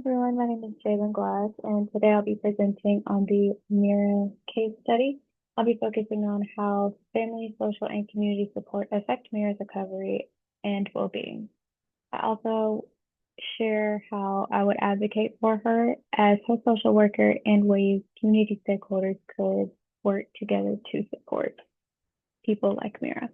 everyone, my name is Jalen Glass, and today I'll be presenting on the Mira case study. I'll be focusing on how family, social, and community support affect Mira's recovery and well-being. I also share how I would advocate for her as her social worker and ways community stakeholders could work together to support people like Mira.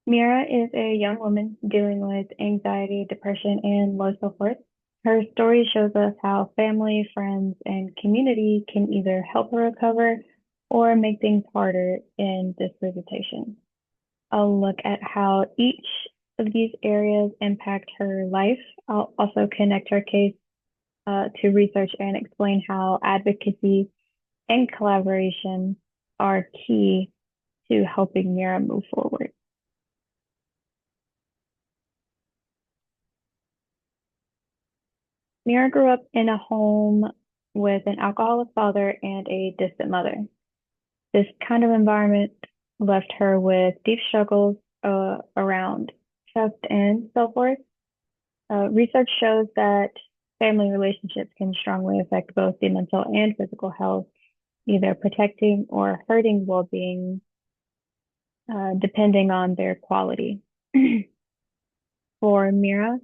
Mira is a young woman dealing with anxiety, depression, and low self-worth. Her story shows us how family, friends, and community can either help her recover or make things harder in this presentation. I'll look at how each of these areas impact her life. I'll also connect her case to research and explain how advocacy and collaboration are key to helping Mira move forward. Mira grew up in a home with an alcoholic father and a distant mother. This kind of environment left her with deep struggles around trust and self-worth. Research shows that family relationships can strongly affect both the mental and physical health, either protecting or hurting well-being, depending on their quality. For Mira,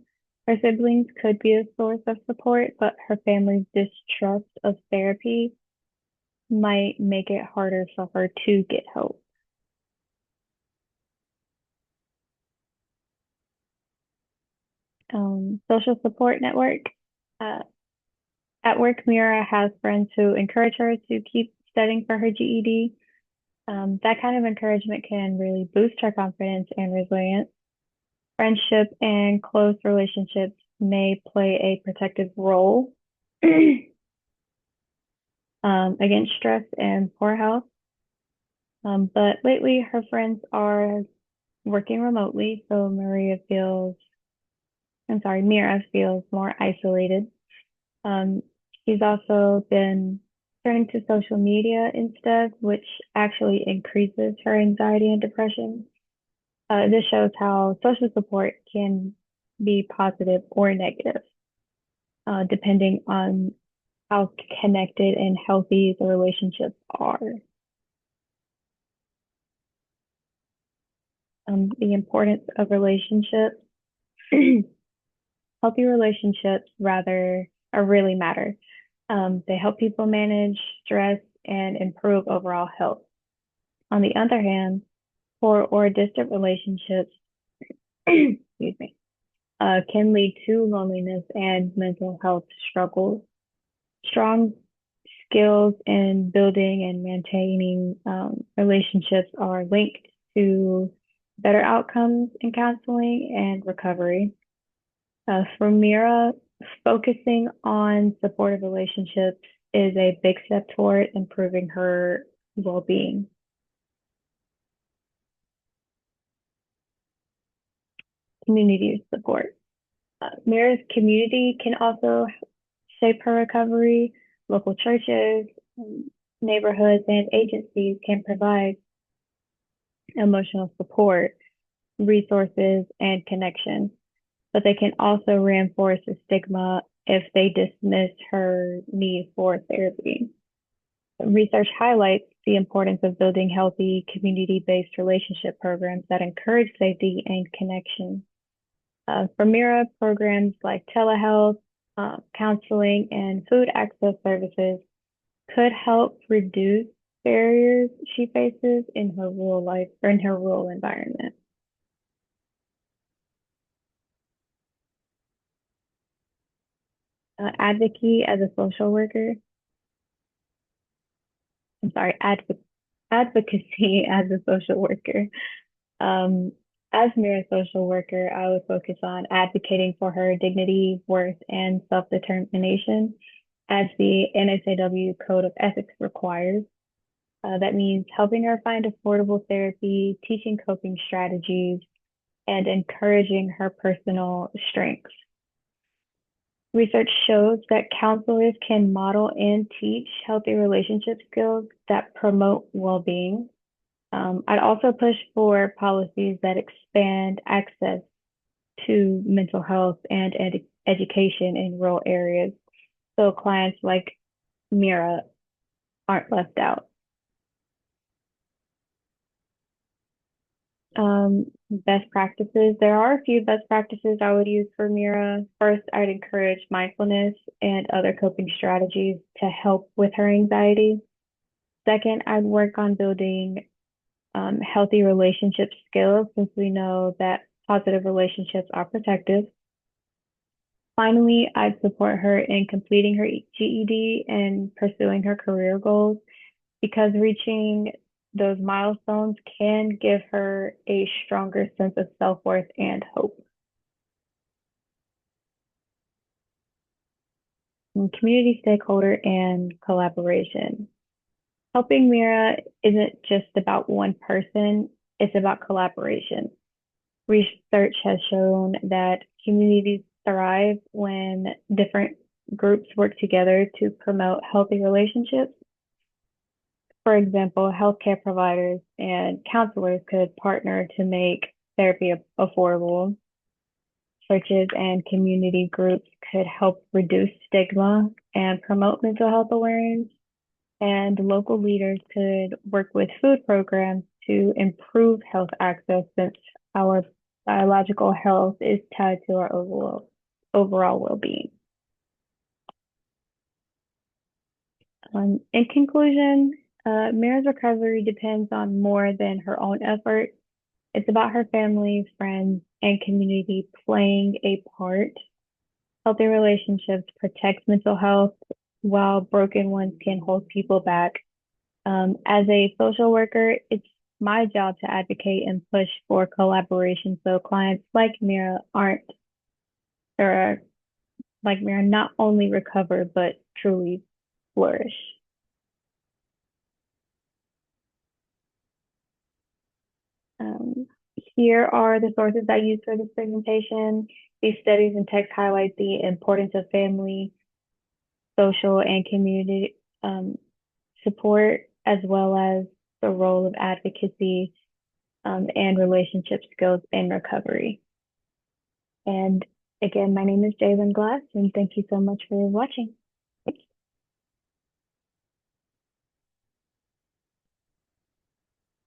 her siblings could be a source of support, but her family's distrust of therapy might make it harder for her to get help. Social support network. Uh, at work, Mira has friends who encourage her to keep studying for her GED. That kind of encouragement can really boost her confidence and resilience. Friendship and close relationships may play a protective role against stress and poor health. But lately, her friends are working remotely, so Mira feels more isolated. Um, she's also been turning to social media instead, which actually increases her anxiety and depression. This shows how social support can be positive or negative, depending on how connected and healthy the relationships are. The importance of relationships. Healthy relationships really matter. They help people manage stress and improve overall health. On the other hand, poor or distant relationships, excuse me, can lead to loneliness and mental health struggles. Strong skills in building and maintaining relationships are linked to better outcomes in counseling and recovery. For Mira, focusing on supportive relationships is a big step toward improving her well-being. Community support. Mira's community can also shape her recovery. Local churches, neighborhoods, and agencies can provide emotional support, resources, and connection, but they can also reinforce the stigma if they dismiss her need for therapy. Research highlights the importance of building healthy community-based relationship programs that encourage safety and connection. For Mira, programs like telehealth, counseling, and food access services could help reduce barriers she faces in her rural life or in her rural environment. Advocacy as a social worker. I'm sorry, advocacy as a social worker. Um, as Mira's social worker, I would focus on advocating for her dignity, worth, and self-determination as the NSAW Code of Ethics requires. That means helping her find affordable therapy, teaching coping strategies, and encouraging her personal strengths. Research shows that counselors can model and teach healthy relationship skills that promote well-being. I'd also push for policies that expand access to mental health and education in rural areas so clients like Mira aren't left out. Best practices. There are a few best practices I would use for Mira. First, I'd encourage mindfulness and other coping strategies to help with her anxiety. Second, I'd work on building healthy relationship skills since we know that positive relationships are protective. Finally, I'd support her in completing her GED and pursuing her career goals because reaching those milestones can give her a stronger sense of self-worth and hope. And community stakeholder and collaboration. Helping Mira isn't just about one person, it's about collaboration. Research has shown that communities thrive when different groups work together to promote healthy relationships. For example, healthcare providers and counselors could partner to make therapy affordable. Churches and community groups could help reduce stigma and promote mental health awareness. And local leaders could work with food programs to improve health access since our biological health is tied to our overall well-being. In conclusion, Mira's recovery depends on more than her own effort. It's about her family, friends, and community playing a part. Healthy relationships protect mental health, while broken ones can hold people back. As a social worker, it's my job to advocate and push for collaboration so clients like Mira aren't, or like Mira, not only recover, but truly flourish. Um, Here are the sources I used for this presentation. These studies and texts highlight the importance of family, social, and community support, as well as the role of advocacy and relationship skills in recovery. And again, my name is Jalen Glass, and thank you so much for watching.